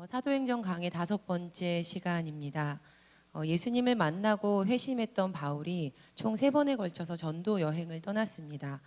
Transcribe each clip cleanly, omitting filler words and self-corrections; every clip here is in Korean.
사도행전 강의 5번째 시간입니다. 예수님을 만나고 회심했던 바울이 총 3번에 걸쳐서 전도 여행을 떠났습니다.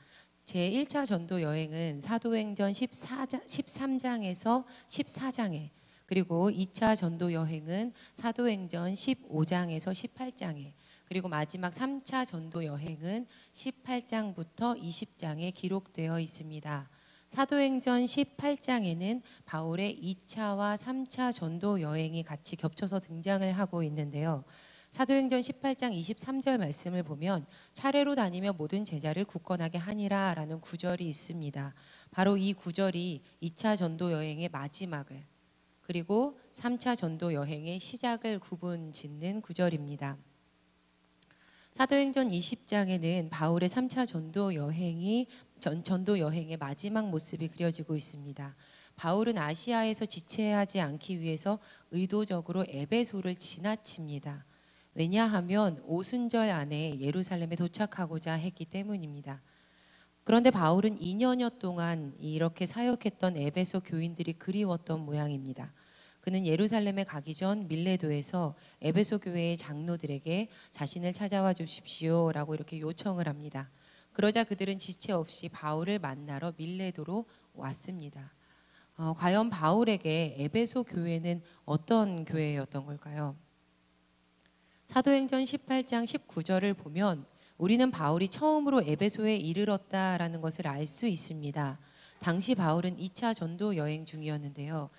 제1차 전도 여행은 사도행전 13장에서 14장에, 그리고 2차 전도 여행은 사도행전 15장에서 18장에, 그리고 마지막 3차 전도 여행은 18장부터 20장에 기록되어 있습니다. 사도행전 18장에는 바울의 2차와 3차 전도 여행이 같이 겹쳐서 등장을 하고 있는데요. 사도행전 18장 23절 말씀을 보면 차례로 다니며 모든 제자를 굳건하게 하니라 라는 구절이 있습니다. 바로 이 구절이 2차 전도 여행의 마지막을, 그리고 3차 전도 여행의 시작을 구분 짓는 구절입니다. 사도행전 20장에는 바울의 3차 전도 여행의 마지막 모습이 그려지고 있습니다. 바울은 아시아에서 지체하지 않기 위해서 의도적으로 에베소를 지나칩니다. 왜냐하면 오순절 안에 예루살렘에 도착하고자 했기 때문입니다. 그런데 바울은 2년여 동안 이렇게 사역했던 에베소 교인들이 그리웠던 모양입니다. 그는 예루살렘에 가기 전 밀레도에서 에베소 교회의 장로들에게 자신을 찾아와 주십시오 라고 이렇게 요청을 합니다. 그러자 그들은 지체 없이 바울을 만나러 밀레도로 왔습니다. 과연 바울에게 에베소 교회는 어떤 교회였던 걸까요? 사도행전 18장 19절을 보면 우리는 바울이 처음으로 에베소에 이르렀다라는 것을 알 수 있습니다. 당시 바울은 2차 전도 여행 중이었는데요.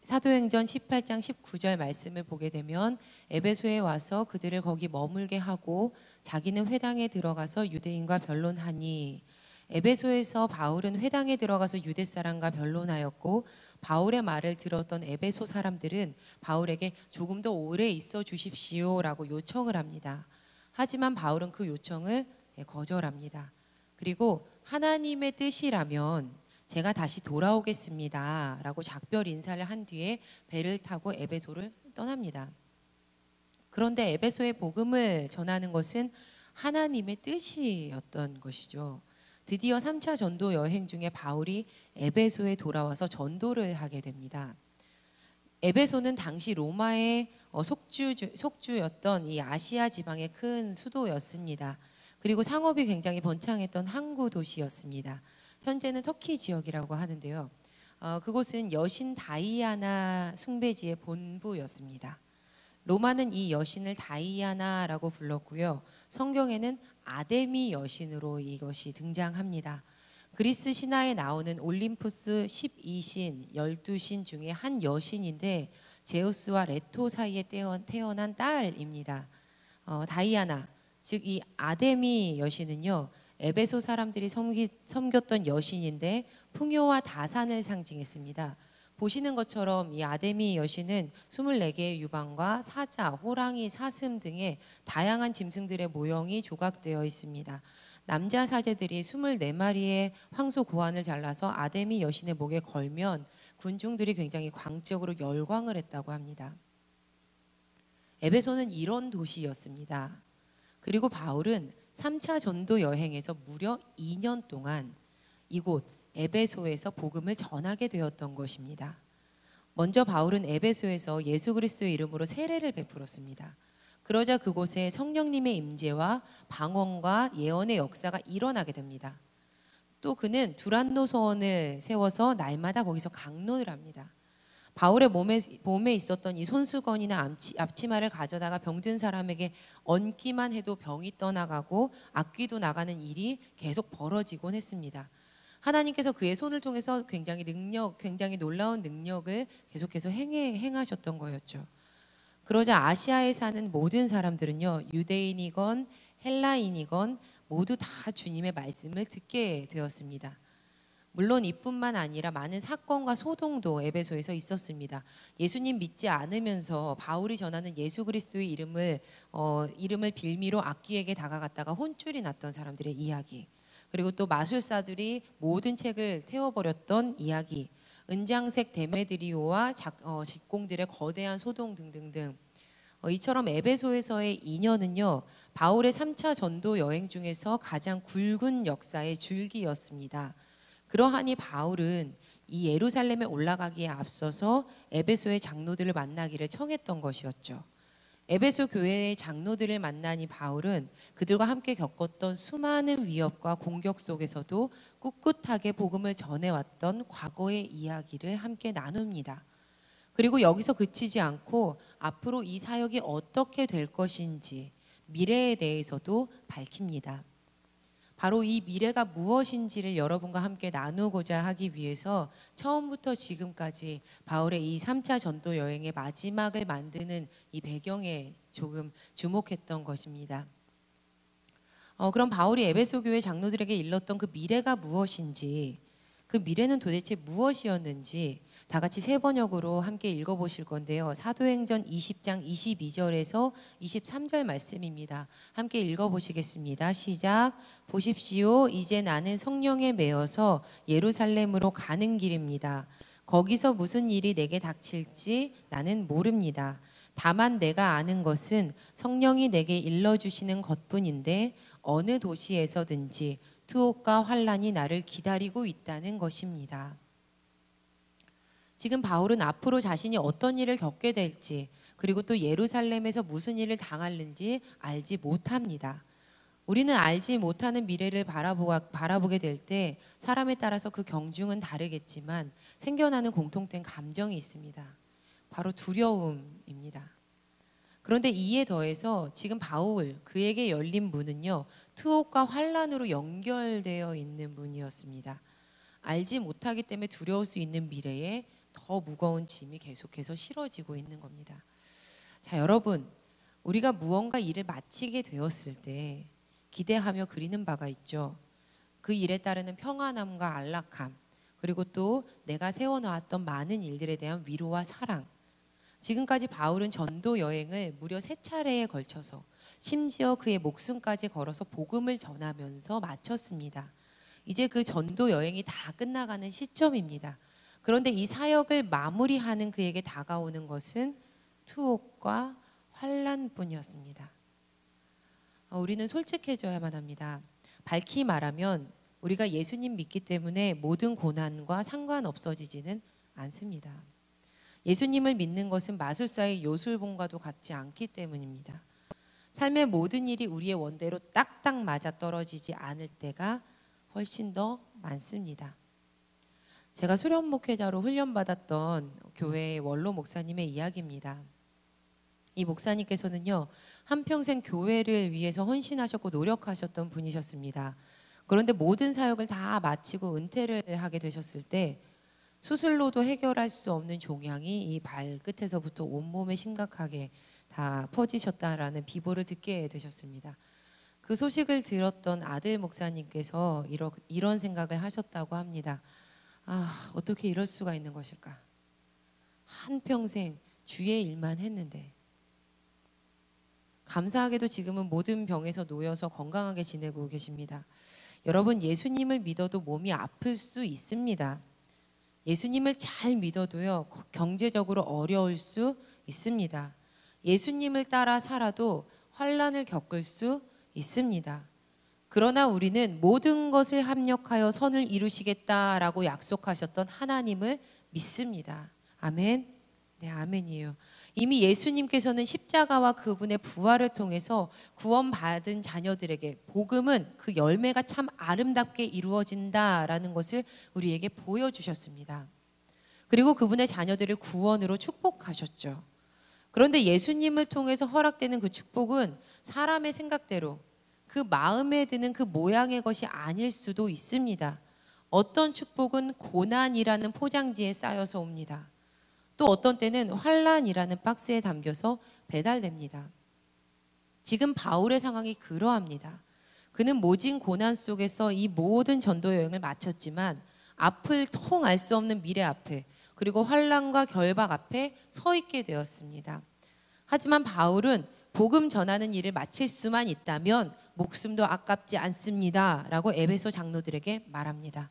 사도행전 18장 19절 말씀을 보게 되면 에베소에 와서 그들을 거기 머물게 하고 자기는 회당에 들어가서 유대인과 변론하니, 에베소에서 바울은 회당에 들어가서 유대 사람과 변론하였고 바울의 말을 들었던 에베소 사람들은 바울에게 조금 더 오래 있어 주십시오 라고 요청을 합니다. 하지만 바울은 그 요청을 거절합니다. 그리고 하나님의 뜻이라면 제가 다시 돌아오겠습니다 라고 작별 인사를 한 뒤에 배를 타고 에베소를 떠납니다. 그런데 에베소의 복음을 전하는 것은 하나님의 뜻이었던 것이죠. 드디어 3차 전도 여행 중에 바울이 에베소에 돌아와서 전도를 하게 됩니다. 에베소는 당시 로마의 속주였던 이 아시아 지방의 큰 수도였습니다. 그리고 상업이 굉장히 번창했던 항구 도시였습니다. 현재는 터키 지역이라고 하는데요. 그곳은 여신 다이아나 숭배지의 본부였습니다. 로마는 이 여신을 다이아나라고 불렀고요. 성경에는 아데미 여신으로 이것이 등장합니다. 그리스 신화에 나오는 올림푸스 12신, 12신 중에 한 여신인데 제우스와 레토 사이에 태어난 딸입니다. 다이아나, 즉 이 아데미 여신은요, 에베소 사람들이 섬겼던 여신인데 풍요와 다산을 상징했습니다. 보시는 것처럼 이 아데미 여신은 24개의 유방과 사자, 호랑이, 사슴 등의 다양한 짐승들의 모형이 조각되어 있습니다. 남자 사제들이 24마리의 황소 고환을 잘라서 아데미 여신의 목에 걸면 군중들이 굉장히 광적으로 열광을 했다고 합니다. 에베소는 이런 도시였습니다. 그리고 바울은 3차 전도 여행에서 무려 2년 동안 이곳 에베소에서 복음을 전하게 되었던 것입니다. 먼저 바울은 에베소에서 예수 그리스도의 이름으로 세례를 베풀었습니다. 그러자 그곳에 성령님의 임재와 방언과 예언의 역사가 일어나게 됩니다. 또 그는 두란노 서원을 세워서 날마다 거기서 강론을 합니다. 바울의 몸에 있었던 이 손수건이나 앞치마를 가져다가 병든 사람에게 얹기만 해도 병이 떠나가고 악귀도 나가는 일이 계속 벌어지곤 했습니다. 하나님께서 그의 손을 통해서 굉장히 놀라운 능력을 계속해서 행하셨던 거였죠. 그러자 아시아에 사는 모든 사람들은요, 유대인이건 헬라인이건 모두 다 주님의 말씀을 듣게 되었습니다. 물론 이뿐만 아니라 많은 사건과 소동도 에베소에서 있었습니다. 예수님 믿지 않으면서 바울이 전하는 예수 그리스도의 이름을 빌미로 악귀에게 다가갔다가 혼쭐이 났던 사람들의 이야기, 그리고 또 마술사들이 모든 책을 태워버렸던 이야기, 은장색 데메드리오와 직공들의 거대한 소동 등등등. 이처럼 에베소에서의 인연은요, 바울의 3차 전도 여행 중에서 가장 굵은 역사의 줄기였습니다. 그러하니 바울은 이 예루살렘에 올라가기에 앞서서 에베소의 장로들을 만나기를 청했던 것이었죠. 에베소 교회의 장로들을 만나니 바울은 그들과 함께 겪었던 수많은 위협과 공격 속에서도 꿋꿋하게 복음을 전해왔던 과거의 이야기를 함께 나눕니다. 그리고 여기서 그치지 않고 앞으로 이 사역이 어떻게 될 것인지 미래에 대해서도 밝힙니다. 바로 이 미래가 무엇인지를 여러분과 함께 나누고자 하기 위해서 처음부터 지금까지 바울의 이 3차 전도 여행의 마지막을 만드는 이 배경에 조금 주목했던 것입니다. 그럼 바울이 에베소 교회 장로들에게 일렀던 그 미래가 무엇인지, 그 미래는 도대체 무엇이었는지 다 같이 세 번역으로 함께 읽어보실 건데요. 사도행전 20장 22절에서 23절 말씀입니다. 함께 읽어보시겠습니다. 시작. 보십시오. 이제 나는 성령에 매여서 예루살렘으로 가는 길입니다. 거기서 무슨 일이 내게 닥칠지 나는 모릅니다. 다만 내가 아는 것은 성령이 내게 일러주시는 것뿐인데 어느 도시에서든지 투옥과 환란이 나를 기다리고 있다는 것입니다. 지금 바울은 앞으로 자신이 어떤 일을 겪게 될지, 그리고 또 예루살렘에서 무슨 일을 당하는지 알지 못합니다. 우리는 알지 못하는 미래를 바라보게 될 때 사람에 따라서 그 경중은 다르겠지만 생겨나는 공통된 감정이 있습니다. 바로 두려움입니다. 그런데 이에 더해서 지금 바울, 그에게 열린 문은요, 투옥과 환란으로 연결되어 있는 문이었습니다. 알지 못하기 때문에 두려울 수 있는 미래에 더 무거운 짐이 계속해서 실어지고 있는 겁니다. 자, 여러분, 우리가 무언가 일을 마치게 되었을 때 기대하며 그리는 바가 있죠. 그 일에 따르는 평안함과 안락함, 그리고 또 내가 세워놓았던 많은 일들에 대한 위로와 사랑. 지금까지 바울은 전도 여행을 무려 3차례에 걸쳐서 심지어 그의 목숨까지 걸어서 복음을 전하면서 마쳤습니다. 이제 그 전도 여행이 다 끝나가는 시점입니다. 그런데 이 사역을 마무리하는 그에게 다가오는 것은 투옥과 환란뿐이었습니다. 우리는 솔직해져야만 합니다. 밝히 말하면 우리가 예수님 믿기 때문에 모든 고난과 상관없어지지는 않습니다. 예수님을 믿는 것은 마술사의 요술봉과도 같지 않기 때문입니다. 삶의 모든 일이 우리의 원대로 딱딱 맞아떨어지지 않을 때가 훨씬 더 많습니다. 제가 수련 목회자로 훈련받았던 교회의 원로 목사님의 이야기입니다. 이 목사님께서는요, 한평생 교회를 위해서 헌신하셨고 노력하셨던 분이셨습니다. 그런데 모든 사역을 다 마치고 은퇴를 하게 되셨을 때 수술로도 해결할 수 없는 종양이 이 발끝에서부터 온몸에 심각하게 다 퍼지셨다라는 비보를 듣게 되셨습니다. 그 소식을 들었던 아들 목사님께서 이런 생각을 하셨다고 합니다. 어떻게 이럴 수가 있는 것일까? 한평생 주의 일만 했는데. 감사하게도 지금은 모든 병에서 놓여서 건강하게 지내고 계십니다. 여러분, 예수님을 믿어도 몸이 아플 수 있습니다. 예수님을 잘 믿어도요, 경제적으로 어려울 수 있습니다. 예수님을 따라 살아도 환란을 겪을 수 있습니다. 그러나 우리는 모든 것을 합력하여 선을 이루시겠다라고 약속하셨던 하나님을 믿습니다. 아멘. 네, 아멘이에요. 이미 예수님께서는 십자가와 그분의 부활을 통해서 구원받은 자녀들에게 복음은 그 열매가 참 아름답게 이루어진다라는 것을 우리에게 보여주셨습니다. 그리고 그분의 자녀들을 구원으로 축복하셨죠. 그런데 예수님을 통해서 허락되는 그 축복은 사람의 생각대로 그 마음에 드는 그 모양의 것이 아닐 수도 있습니다. 어떤 축복은 고난이라는 포장지에 쌓여서 옵니다. 또 어떤 때는 환란이라는 박스에 담겨서 배달됩니다. 지금 바울의 상황이 그러합니다. 그는 모진 고난 속에서 이 모든 전도 여행을 마쳤지만 앞을 통 알 수 없는 미래 앞에, 그리고 환란과 결박 앞에 서 있게 되었습니다. 하지만 바울은 복음 전하는 일을 마칠 수만 있다면 목숨도 아깝지 않습니다 라고 에베소 장로들에게 말합니다.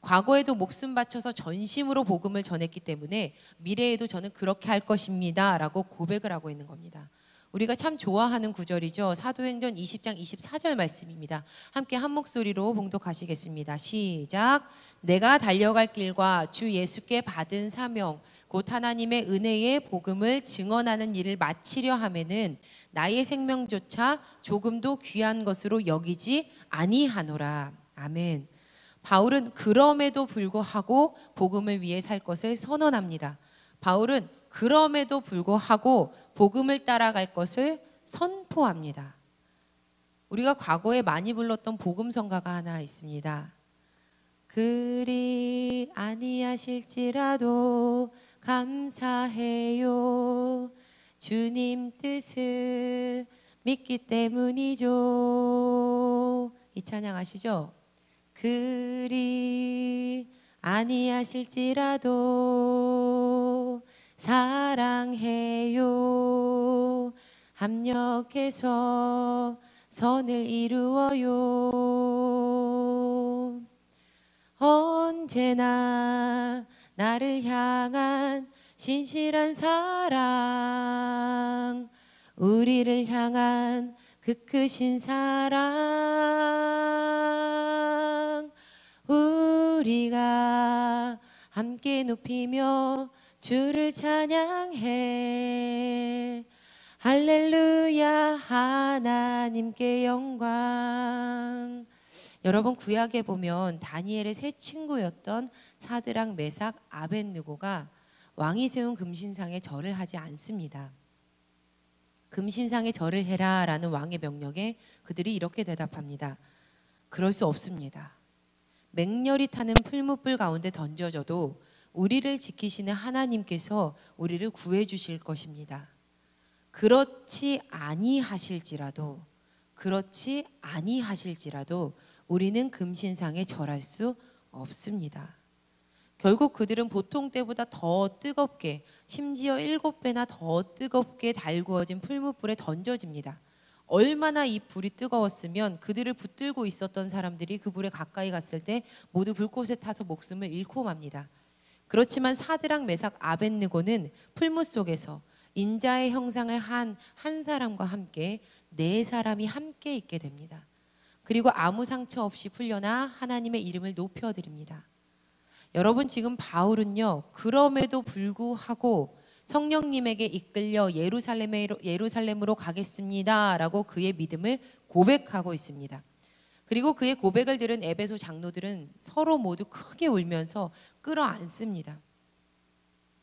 과거에도 목숨 바쳐서 전심으로 복음을 전했기 때문에 미래에도 저는 그렇게 할 것입니다 라고 고백을 하고 있는 겁니다. 우리가 참 좋아하는 구절이죠. 사도행전 20장 24절 말씀입니다. 함께 한 목소리로 봉독하시겠습니다. 시작. 내가 달려갈 길과 주 예수께 받은 사명 곧 하나님의 은혜의 복음을 증언하는 일을 마치려 하면은 나의 생명조차 조금도 귀한 것으로 여기지 아니하노라. 아멘. 바울은 그럼에도 불구하고 복음을 위해 살 것을 선언합니다. 바울은 그럼에도 불구하고 복음을 따라갈 것을 선포합니다. 우리가 과거에 많이 불렀던 복음성가가 하나 있습니다. 그리 아니하실지라도 감사해요. 주님 뜻을 믿기 때문이죠. 이 찬양 아시죠? 그리 아니하실지라도 사랑해요. 합력해서 선을 이루어요. 언제나 나를 향한 신실한 사랑, 우리를 향한 그 크신 사랑, 우리가 함께 높이며 주를 찬양해. 할렐루야. 하나님께 영광. 여러분, 구약에 보면 다니엘의 세 친구였던 사드락, 메삭, 아벳느고가 왕이 세운 금신상에 절을 하지 않습니다. 금신상에 절을 해라 라는 왕의 명령에 그들이 이렇게 대답합니다. 그럴 수 없습니다. 맹렬히 타는 풀무불 가운데 던져져도 우리를 지키시는 하나님께서 우리를 구해 주실 것입니다. 그렇지 아니하실지라도 우리는 금신상에 절할 수 없습니다. 결국 그들은 보통 때보다 더 뜨겁게, 심지어 7배나 더 뜨겁게 달구어진 풀무불에 던져집니다. 얼마나 이 불이 뜨거웠으면 그들을 붙들고 있었던 사람들이 그 불에 가까이 갔을 때 모두 불꽃에 타서 목숨을 잃고 맙니다. 그렇지만 사드락, 메삭, 아벳느고는 풀무 속에서 인자의 형상을 한 사람과 함께 4사람이 함께 있게 됩니다. 그리고 아무 상처 없이 풀려나 하나님의 이름을 높여드립니다. 여러분, 지금 바울은요, 그럼에도 불구하고 성령님에게 이끌려 예루살렘으로 가겠습니다 라고 그의 믿음을 고백하고 있습니다. 그리고 그의 고백을 들은 에베소 장로들은 서로 모두 크게 울면서 끌어안습니다.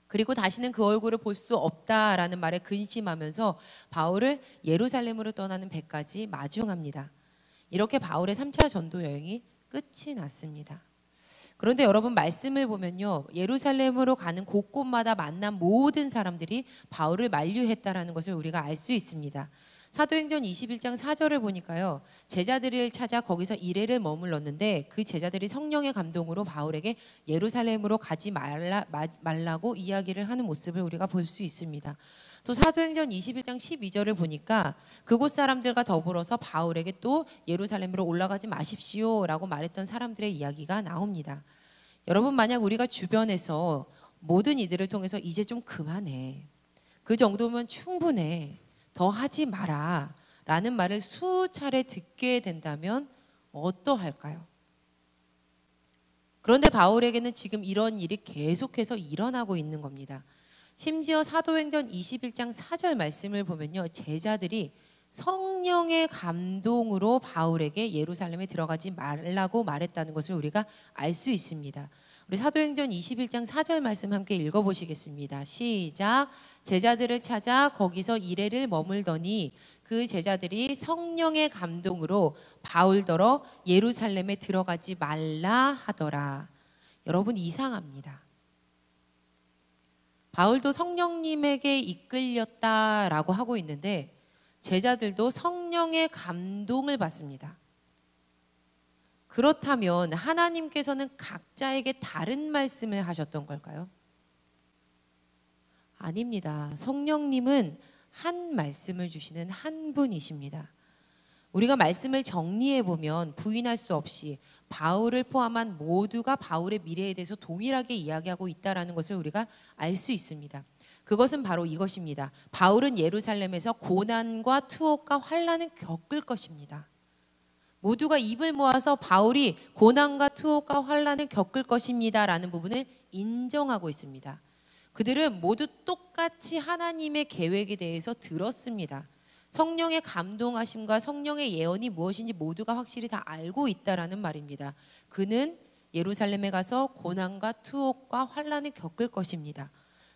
그리고 다시는 그 얼굴을 볼 수 없다라는 말에 근심하면서 바울을 예루살렘으로 떠나는 배까지 마중합니다. 이렇게 바울의 3차 전도 여행이 끝이 났습니다. 그런데 여러분, 말씀을 보면요, 예루살렘으로 가는 곳곳마다 만난 모든 사람들이 바울을 만류했다라는 것을 우리가 알 수 있습니다. 사도행전 21장 4절을 보니까요, 제자들을 찾아 거기서 이래를 머물렀는데 그 제자들이 성령의 감동으로 바울에게 예루살렘으로 가지 말라고 이야기를 하는 모습을 우리가 볼 수 있습니다. 또 사도행전 21장 12절을 보니까 그곳 사람들과 더불어서 바울에게 또 예루살렘으로 올라가지 마십시오 라고 말했던 사람들의 이야기가 나옵니다. 여러분, 만약 우리가 주변에서 모든 이들을 통해서 이제 좀 그만해, 그 정도면 충분해, 더 하지 마라 라는 말을 수차례 듣게 된다면 어떠할까요? 그런데 바울에게는 지금 이런 일이 계속해서 일어나고 있는 겁니다. 심지어 사도행전 21장 4절 말씀을 보면요, 제자들이 성령의 감동으로 바울에게 예루살렘에 들어가지 말라고 말했다는 것을 우리가 알 수 있습니다. 우리 사도행전 21장 4절 말씀 함께 읽어보시겠습니다. 시작. 제자들을 찾아 거기서 이래를 머물더니 그 제자들이 성령의 감동으로 바울더러 예루살렘에 들어가지 말라 하더라. 여러분, 이상합니다. 바울도 성령님에게 이끌렸다라고 하고 있는데 제자들도 성령의 감동을 받습니다. 그렇다면 하나님께서는 각자에게 다른 말씀을 하셨던 걸까요? 아닙니다. 성령님은 한 말씀을 주시는 한 분이십니다. 우리가 말씀을 정리해 보면 부인할 수 없이 바울을 포함한 모두가 바울의 미래에 대해서 동일하게 이야기하고 있다는 것을 우리가 알 수 있습니다. 그것은 바로 이것입니다. 바울은 예루살렘에서 고난과 투옥과 환난을 겪을 것입니다. 모두가 입을 모아서 바울이 고난과 투옥과 환난을 겪을 것입니다 라는 부분을 인정하고 있습니다. 그들은 모두 똑같이 하나님의 계획에 대해서 들었습니다. 성령의 감동하심과 성령의 예언이 무엇인지 모두가 확실히 다 알고 있다라는 말입니다. 그는 예루살렘에 가서 고난과 투옥과 환난을 겪을 것입니다.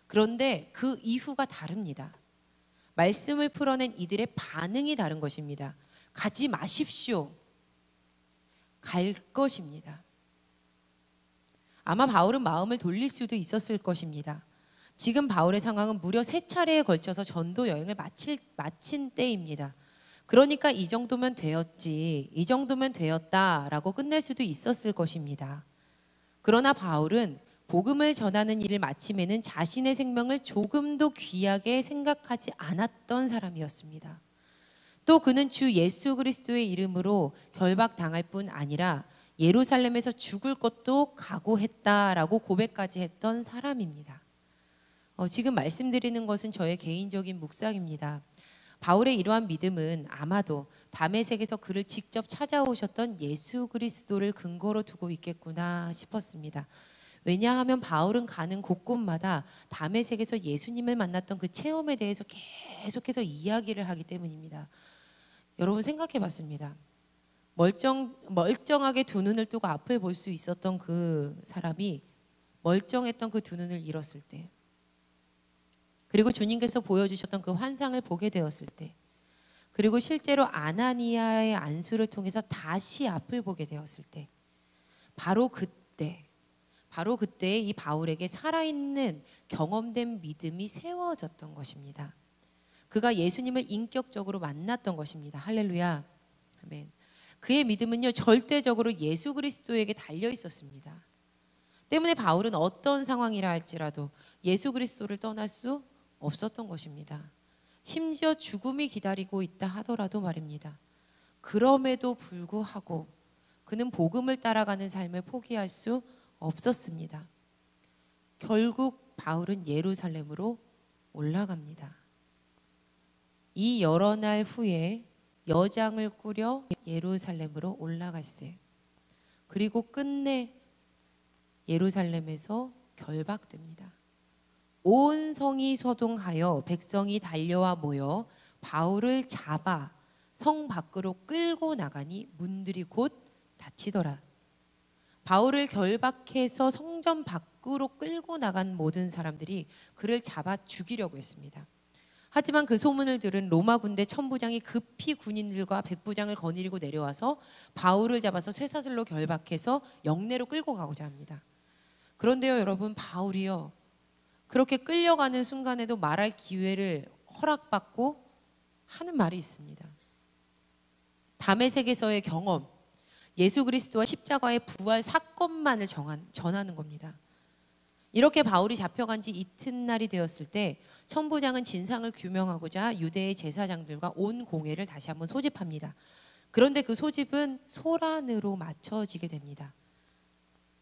그런데 그 이후가 다릅니다. 말씀을 풀어낸 이들의 반응이 다른 것입니다. 가지 마십시오. 갈 것입니다. 아마 바울은 마음을 돌릴 수도 있었을 것입니다. 지금 바울의 상황은 무려 3차례에 걸쳐서 전도 여행을 마친 때입니다. 그러니까 이 정도면 되었지, 이 정도면 되었다라고 끝낼 수도 있었을 것입니다. 그러나 바울은 복음을 전하는 일을 마침에는 자신의 생명을 조금도 귀하게 생각하지 않았던 사람이었습니다. 또 그는 주 예수 그리스도의 이름으로 결박당할 뿐 아니라 예루살렘에서 죽을 것도 각오했다라고 고백까지 했던 사람입니다. 지금 말씀드리는 것은 저의 개인적인 묵상입니다. 바울의 이러한 믿음은 아마도 다메섹에서 그를 직접 찾아오셨던 예수 그리스도를 근거로 두고 있겠구나 싶었습니다. 왜냐하면 바울은 가는 곳곳마다 다메섹에서 예수님을 만났던 그 체험에 대해서 계속해서 이야기를 하기 때문입니다. 여러분 생각해 봤습니다. 멀쩡하게 두 눈을 뜨고 앞을 볼 수 있었던 그 사람이 멀쩡했던 그 두 눈을 잃었을 때, 그리고 주님께서 보여주셨던 그 환상을 보게 되었을 때, 그리고 실제로 아나니아의 안수를 통해서 다시 앞을 보게 되었을 때, 바로 그때 이 바울에게 살아있는 경험된 믿음이 세워졌던 것입니다. 그가 예수님을 인격적으로 만났던 것입니다. 할렐루야. 아멘. 그의 믿음은요, 절대적으로 예수 그리스도에게 달려 있었습니다. 때문에 바울은 어떤 상황이라 할지라도 예수 그리스도를 떠날 수 없었던 것입니다. 심지어 죽음이 기다리고 있다 하더라도 말입니다. 그럼에도 불구하고 그는 복음을 따라가는 삶을 포기할 수 없었습니다. 결국 바울은 예루살렘으로 올라갑니다. 이 여러 날 후에 여장을 꾸려 예루살렘으로 올라갔어요. 그리고 끝내 예루살렘에서 결박됩니다. 온 성이 소동하여 백성이 달려와 모여 바울을 잡아 성 밖으로 끌고 나가니 문들이 곧 닫히더라. 바울을 결박해서 성전 밖으로 끌고 나간 모든 사람들이 그를 잡아 죽이려고 했습니다. 하지만 그 소문을 들은 로마 군대 천부장이 급히 군인들과 백부장을 거느리고 내려와서 바울을 잡아서 쇠사슬로 결박해서 영내로 끌고 가고자 합니다. 그런데요, 여러분, 바울이요, 그렇게 끌려가는 순간에도 말할 기회를 허락받고 하는 말이 있습니다. 다메섹에서의 경험, 예수 그리스도와 십자가의 부활 사건만을 전하는 겁니다. 이렇게 바울이 잡혀간 지 이튿날이 되었을 때 천부장은 진상을 규명하고자 유대의 제사장들과 온 공회를 다시 한번 소집합니다. 그런데 그 소집은 소란으로 맞춰지게 됩니다.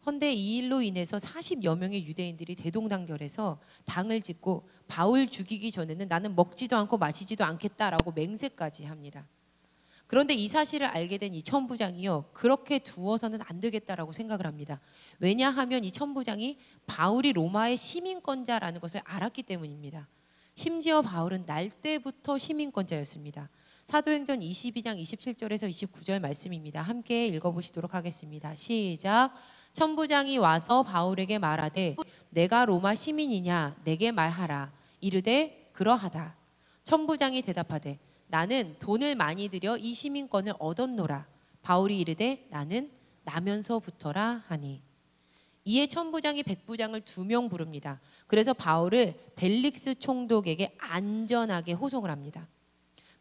헌데 이 일로 인해서 40여 명의 유대인들이 대동단결해서 당을 짓고 바울 죽이기 전에는 나는 먹지도 않고 마시지도 않겠다라고 맹세까지 합니다. 그런데 이 사실을 알게 된 이 천부장이요, 그렇게 두어서는 안 되겠다라고 생각을 합니다. 왜냐하면 이 천부장이 바울이 로마의 시민권자라는 것을 알았기 때문입니다. 심지어 바울은 날 때부터 시민권자였습니다. 사도행전 22장 27절에서 29절 말씀입니다. 함께 읽어보시도록 하겠습니다. 시작. 천부장이 와서 바울에게 말하되 내가 로마 시민이냐 내게 말하라. 이르되 그러하다. 천부장이 대답하되 나는 돈을 많이 들여 이 시민권을 얻었노라. 바울이 이르되 나는 나면서부터라 하니. 이에 천부장이 백부장을 2명 부릅니다. 그래서 바울을 벨릭스 총독에게 안전하게 호송을 합니다.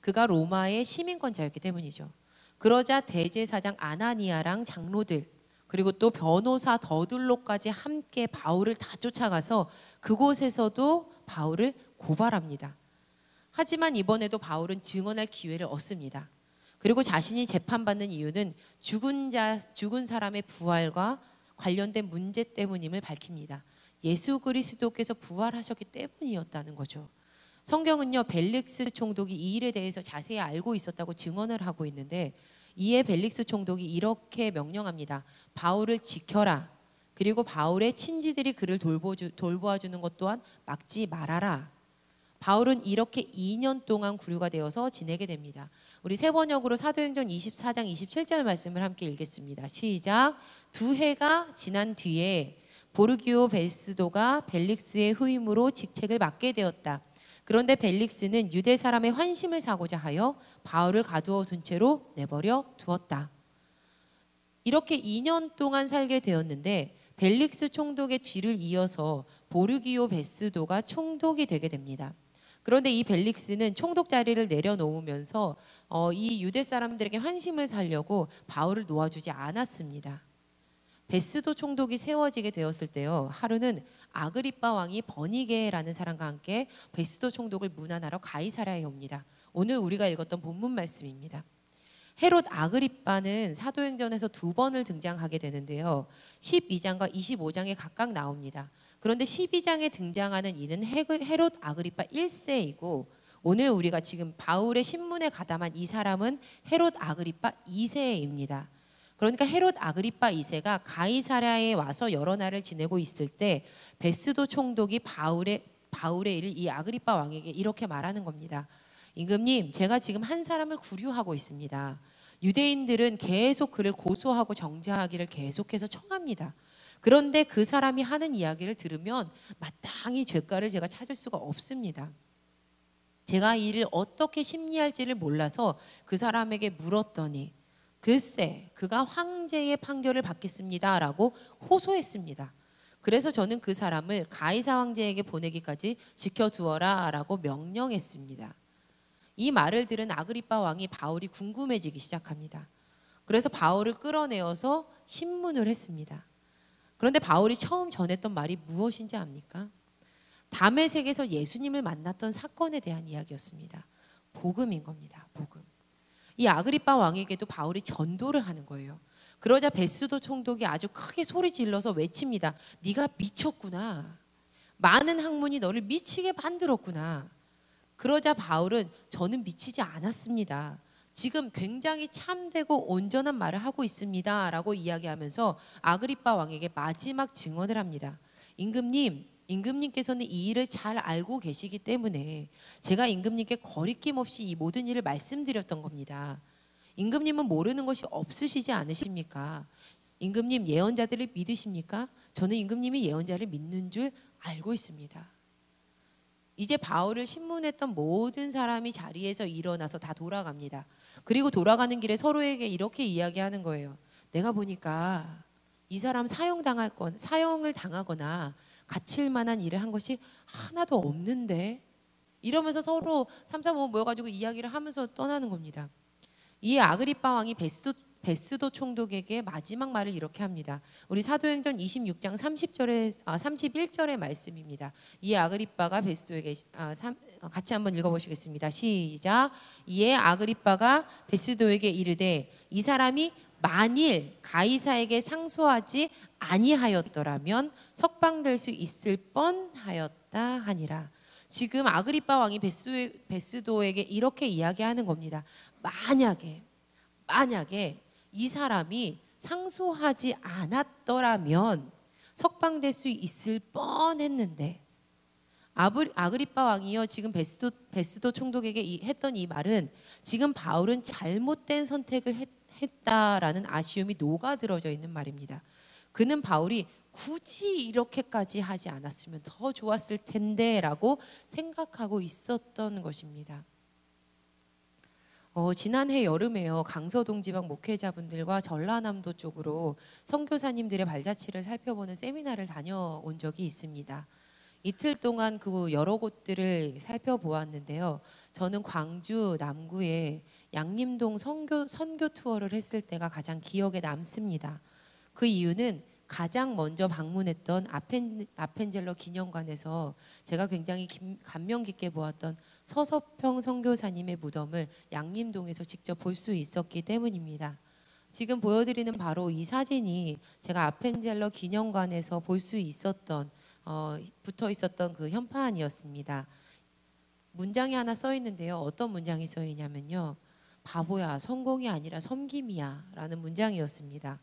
그가 로마의 시민권자였기 때문이죠. 그러자 대제사장 아나니아랑 장로들 그리고 또 변호사 더둘로까지 함께 바울을 다 쫓아가서 그곳에서도 바울을 고발합니다. 하지만 이번에도 바울은 증언할 기회를 얻습니다. 그리고 자신이 재판받는 이유는 죽은 사람의 부활과 관련된 문제 때문임을 밝힙니다. 예수 그리스도께서 부활하셨기 때문이었다는 거죠. 성경은요, 벨릭스 총독이 이 일에 대해서 자세히 알고 있었다고 증언을 하고 있는데, 이에 벨릭스 총독이 이렇게 명령합니다. 바울을 지켜라. 그리고 바울의 친지들이 그를 돌보아주는 것 또한 막지 말아라. 바울은 이렇게 2년 동안 구류가 되어서 지내게 됩니다. 우리 세 번역으로 사도행전 24장 27절 말씀을 함께 읽겠습니다. 시작. 2해가 지난 뒤에 보르기오 베스도가 벨릭스의 후임으로 직책을 맡게 되었다. 그런데 벨릭스는 유대 사람의 환심을 사고자 하여 바울을 가두어 둔 채로 내버려 두었다. 이렇게 2년 동안 살게 되었는데 벨릭스 총독의 뒤를 이어서 보르기오 베스도가 총독이 되게 됩니다. 그런데 이 벨릭스는 총독 자리를 내려놓으면서 이 유대 사람들에게 환심을 사려고 바울을 놓아주지 않았습니다. 베스도 총독이 세워지게 되었을 때요, 하루는 아그리빠 왕이 버니게라는 사람과 함께 베스도 총독을 문안하러 가이사랴에 옵니다. 오늘 우리가 읽었던 본문 말씀입니다. 헤롯 아그리빠는 사도행전에서 2번을 등장하게 되는데요, 12장과 25장에 각각 나옵니다. 그런데 12장에 등장하는 이는 헤롯 아그리빠 1세이고 오늘 우리가 지금 바울의 신문에 가담한 이 사람은 헤롯 아그리빠 2세입니다. 그러니까 헤롯 아그리빠 2세가 가이사랴에 와서 여러 날을 지내고 있을 때 베스도 총독이 바울의 일을 이 아그리빠 왕에게 이렇게 말하는 겁니다. 임금님, 제가 지금 한 사람을 구류하고 있습니다. 유대인들은 계속 그를 고소하고 정죄하기를 계속해서 청합니다. 그런데 그 사람이 하는 이야기를 들으면 마땅히 죄가를 제가 찾을 수가 없습니다. 제가 이 일을 어떻게 심리할지를 몰라서 그 사람에게 물었더니 글쎄 그가 황제의 판결을 받겠습니다 라고 호소했습니다. 그래서 저는 그 사람을 가이사 황제에게 보내기까지 지켜두어라 라고 명령했습니다. 이 말을 들은 아그리빠 왕이 바울이 궁금해지기 시작합니다. 그래서 바울을 끌어내어서 신문을 했습니다. 그런데 바울이 처음 전했던 말이 무엇인지 압니까? 다메섹에서 예수님을 만났던 사건에 대한 이야기였습니다. 복음인 겁니다. 복음. 이 아그리빠 왕에게도 바울이 전도를 하는 거예요. 그러자 베스도 총독이 아주 크게 소리 질러서 외칩니다. 네가 미쳤구나. 많은 학문이 너를 미치게 만들었구나. 그러자 바울은 저는 미치지 않았습니다. 지금 굉장히 참되고 온전한 말을 하고 있습니다 라고 이야기하면서 아그리빠 왕에게 마지막 증언을 합니다. 임금님께서는 이 일을 잘 알고 계시기 때문에 제가 임금님께 거리낌 없이 이 모든 일을 말씀드렸던 겁니다. 임금님은 모르는 것이 없으시지 않으십니까? 임금님 예언자들을 믿으십니까? 저는 임금님이 예언자를 믿는 줄 알고 있습니다. 이제 바울을 신문했던 모든 사람이 자리에서 일어나서 다 돌아갑니다. 그리고 돌아가는 길에 서로에게 이렇게 이야기하는 거예요. 내가 보니까 이 사람 사형을 당하거나 갇힐 만한 일을 한 것이 하나도 없는데, 이러면서 서로 3, 4, 5 모여가지고 이야기를 하면서 떠나는 겁니다. 이에 아그리빠 왕이 베스도 총독에게 마지막 말을 이렇게 합니다. 우리 사도행전 26장 31절의 말씀입니다. 이에 아그리빠가 베스도에게 같이 한번 읽어보시겠습니다. 시작. 이에 아그리빠가 베스도에게 이르되 이 사람이 만일 가이사에게 상소하지 아니하였더라면 석방될 수 있을 뻔하였다 하니라. 지금 아그리빠 왕이 베스도에게 이렇게 이야기하는 겁니다. 만약에 이 사람이 상소하지 않았더라면 석방될 수 있을 뻔했는데, 아그리빠 왕이요 지금 베스도 총독에게 했던 이 말은 지금 바울은 잘못된 선택을 했다라는 아쉬움이 녹아들어져 있는 말입니다. 그는 바울이 굳이 이렇게까지 하지 않았으면 더 좋았을 텐데 라고 생각하고 있었던 것입니다. 지난해 여름에요, 강서동 지방 목회자분들과 전라남도 쪽으로 선교사님들의 발자취를 살펴보는 세미나를 다녀온 적이 있습니다. 이틀 동안 그 여러 곳들을 살펴보았는데요, 저는 광주 남구에 양림동 선교 투어를 했을 때가 가장 기억에 남습니다. 그 이유는 가장 먼저 방문했던 아펜젤러 기념관에서 제가 굉장히 감명 깊게 보았던 서서평 선교사님의 무덤을 양림동에서 직접 볼 수 있었기 때문입니다. 지금 보여드리는 바로 이 사진이 제가 아펜젤러 기념관에서 볼 수 있었던 붙어 있었던 그 현판이었습니다. 문장이 하나 써 있는데요. 어떤 문장이 써 있냐면요. 바보야, 성공이 아니라 섬김이야 라는 문장이었습니다.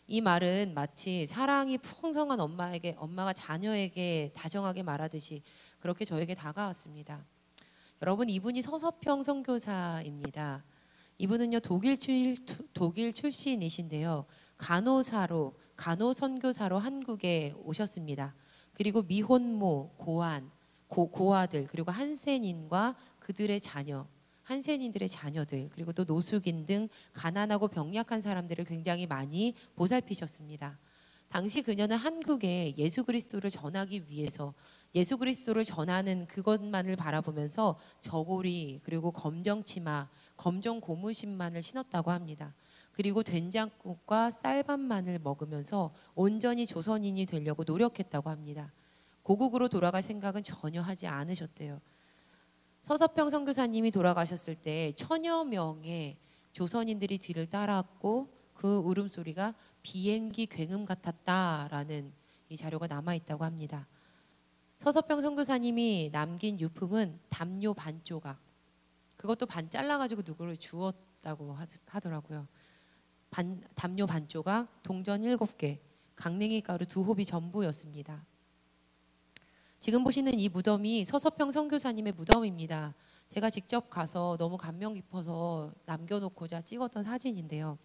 이 말은 마치 사랑이 풍성한 엄마가 자녀에게 다정하게 말하듯이 그렇게 저에게 다가왔습니다. 여러분, 이분이 서서평 선교사입니다. 이분은요 독일 출신이신데요. 간호선교사로 한국에 오셨습니다. 그리고 미혼모, 고아들, 그리고 한센인과 그들의 자녀, 한센인들의 자녀들, 그리고 또 노숙인 등 가난하고 병약한 사람들을 굉장히 많이 보살피셨습니다. 당시 그녀는 한국에 예수 그리스도를 전하기 위해서 예수 그리스도를 전하는 그것만을 바라보면서 저고리, 그리고 검정 치마, 검정 고무신만을 신었다고 합니다. 그리고 된장국과 쌀밥만을 먹으면서 온전히 조선인이 되려고 노력했다고 합니다. 고국으로 돌아갈 생각은 전혀 하지 않으셨대요. 서서평 선교사님이 돌아가셨을 때 1000여 명의 조선인들이 뒤를 따랐고 그 울음소리가 비행기 굉음 같았다라는 이 자료가 남아있다고 합니다. 서서평 선교사님이 남긴 유품은 담요 반 조각, 그것도 반 잘라가지고 누구를 주었다고 하더라고요. 담요 반 조각, 동전 7개, 강냉이 가루 2홉이 전부였습니다. 지금 보시는 이 무덤이 서서평 선교사님의 무덤입니다. 제가 직접 가서 너무 감명 깊어서 남겨놓고자 찍었던 사진인데요.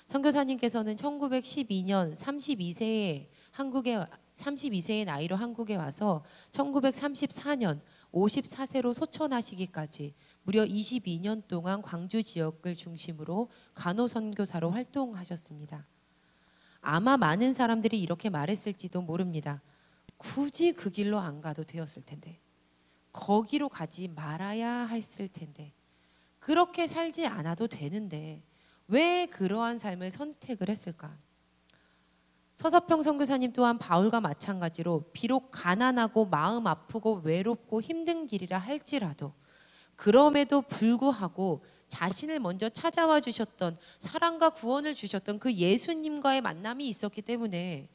선교사님께서는 1912년 32세의 나이로 한국에 와서 1934년 54세로 소천하시기까지 무려 22년 동안 광주 지역을 중심으로 간호선교사로 활동하셨습니다. 아마 많은 사람들이 이렇게 말했을지도 모릅니다. 굳이 그 길로 안 가도 되었을 텐데, 거기로 가지 말아야 했을 텐데, 그렇게 살지 않아도 되는데 왜 그러한 삶을 선택을 했을까? 서서평 선교사님 또한 바울과 마찬가지로 비록 가난하고 마음 아프고 외롭고 힘든 길이라 할지라도 그럼에도 불구하고 자신을 먼저 찾아와 주셨던, 사랑과 구원을 주셨던 그 예수님과의 만남이 있었기 때문에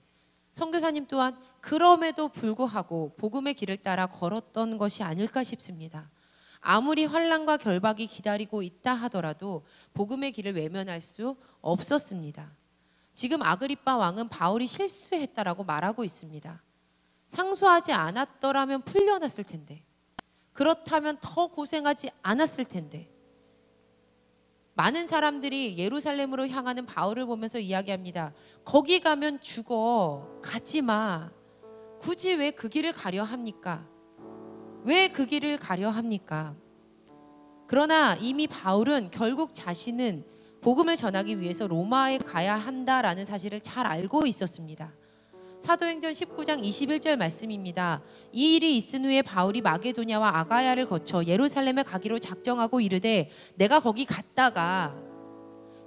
선교사님 또한 그럼에도 불구하고 복음의 길을 따라 걸었던 것이 아닐까 싶습니다. 아무리 환난과 결박이 기다리고 있다 하더라도 복음의 길을 외면할 수 없었습니다. 지금 아그리빠 왕은 바울이 실수했다라고 말하고 있습니다. 상소하지 않았더라면 풀려났을 텐데, 그렇다면 더 고생하지 않았을 텐데. 많은 사람들이 예루살렘으로 향하는 바울을 보면서 이야기합니다. 거기 가면 죽어. 가지 마. 굳이 왜 그 길을 가려 합니까? 왜 그 길을 가려 합니까? 그러나 이미 바울은 결국 자신은 복음을 전하기 위해서 로마에 가야 한다라는 사실을 잘 알고 있었습니다. 사도행전 19장 21절 말씀입니다. 이 일이 있은 후에 바울이 마게도냐와 아가야를 거쳐 예루살렘에 가기로 작정하고 이르되 내가 거기 갔다가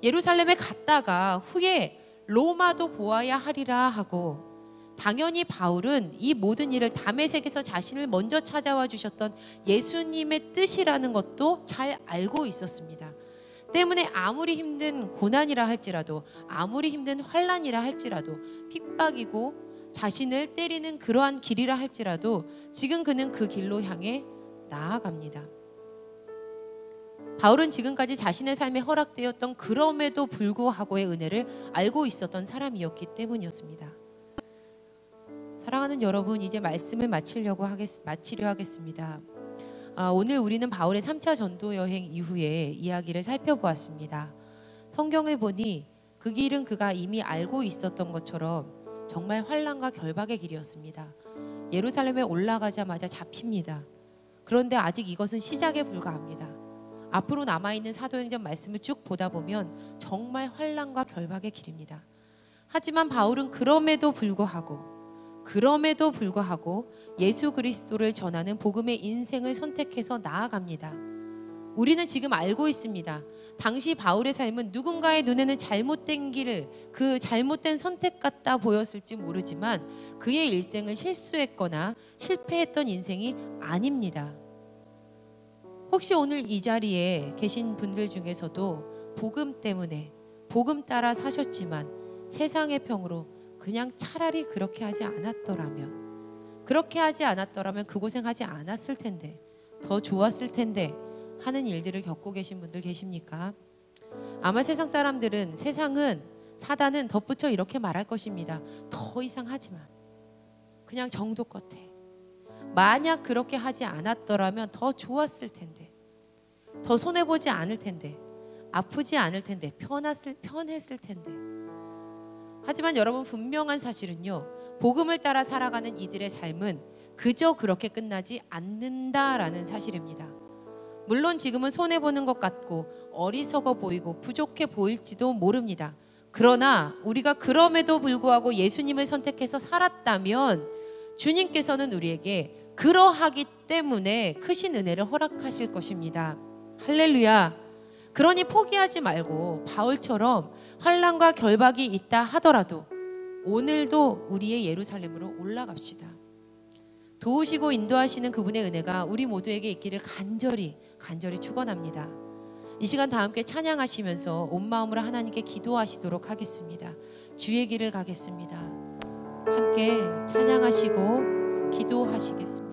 예루살렘에 갔다가 후에 로마도 보아야 하리라 하고, 당연히 바울은 이 모든 일을 다메섹에서 자신을 먼저 찾아와 주셨던 예수님의 뜻이라는 것도 잘 알고 있었습니다. 때문에 아무리 힘든 고난이라 할지라도, 아무리 힘든 환난이라 할지라도, 핍박이고 자신을 때리는 그러한 길이라 할지라도 지금 그는 그 길로 향해 나아갑니다. 바울은 지금까지 자신의 삶에 허락되었던 그럼에도 불구하고의 은혜를 알고 있었던 사람이었기 때문이었습니다. 사랑하는 여러분, 이제 말씀을 마치려 하겠습니다. 오늘 우리는 바울의 3차 전도 여행 이후에 이야기를 살펴보았습니다. 성경을 보니 그 길은 그가 이미 알고 있었던 것처럼 정말 환난과 결박의 길이었습니다. 예루살렘에 올라가자마자 잡힙니다. 그런데 아직 이것은 시작에 불과합니다. 앞으로 남아있는 사도행전 말씀을 쭉 보다 보면 정말 환난과 결박의 길입니다. 하지만 바울은 그럼에도 불구하고 예수 그리스도를 전하는 복음의 인생을 선택해서 나아갑니다. 우리는 지금 알고 있습니다. 당시 바울의 삶은 누군가의 눈에는 잘못된 길, 그 잘못된 선택 같다 보였을지 모르지만 그의 일생은 실수했거나 실패했던 인생이 아닙니다. 혹시 오늘 이 자리에 계신 분들 중에서도 복음 때문에 복음 따라 사셨지만 세상의 평으로 그냥 차라리 그렇게 하지 않았더라면, 그렇게 하지 않았더라면 그 고생하지 않았을 텐데, 더 좋았을 텐데 하는 일들을 겪고 계신 분들 계십니까? 아마 세상 사람들은, 세상은, 사단은 덧붙여 이렇게 말할 것입니다. 더 이상 하지 마. 그냥 정도껏 해. 만약 그렇게 하지 않았더라면 더 좋았을 텐데, 더 손해보지 않을 텐데, 아프지 않을 텐데, 편했을 텐데. 하지만 여러분, 분명한 사실은요, 복음을 따라 살아가는 이들의 삶은 그저 그렇게 끝나지 않는다라는 사실입니다. 물론 지금은 손해보는 것 같고 어리석어 보이고 부족해 보일지도 모릅니다. 그러나 우리가 그럼에도 불구하고 예수님을 선택해서 살았다면 주님께서는 우리에게 그러하기 때문에 크신 은혜를 허락하실 것입니다. 할렐루야. 그러니 포기하지 말고 바울처럼 환난과 결박이 있다 하더라도 오늘도 우리의 예루살렘으로 올라갑시다. 도우시고 인도하시는 그분의 은혜가 우리 모두에게 있기를 간절히 축원합니다. 이 시간 다 함께 찬양하시면서 온 마음으로 하나님께 기도하시도록 하겠습니다. 주의 길을 가겠습니다. 함께 찬양하시고 기도하시겠습니다.